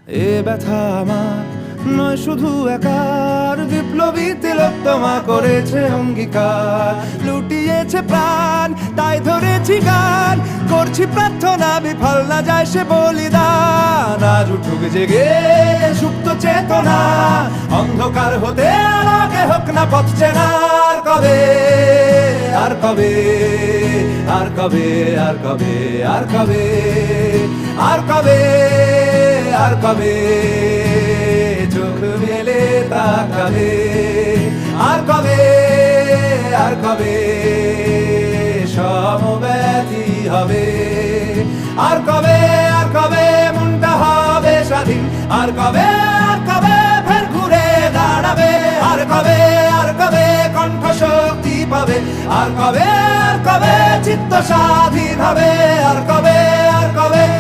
এ ব্যথা আমার নয় শুধু একার, বিপ্লবী তিলোত্তমা করেছে অঙ্গীকার। লুটিয়েছে প্রাণ তাই ধরেছি গান, করছি প্রার্থনা বিফল না যায় সে বলিদান। আজ উঠুক জেগে সুপ্ত চেতনা, অন্ধকার হতে আলোকে হোক না পথ চেনা। আর কবে, আর কবে, আর কবে, আর কবে, আর কবে, আর কবে, আর কবে চোখ মেলে তাকাবে। আর কবে, আর কবে সমব্যথী হবে। আর কবে, আর কবে মনটা হবে স্বাধীন। আর কবে, আর কবে ফের ঘুরে দাঁড়াবে। আর কবে, আর কবে কণ্ঠ শক্তি পাবে। আর কবে, আর কবে চিত্ত স্বাধীন হবে। আর কবে, আর কবে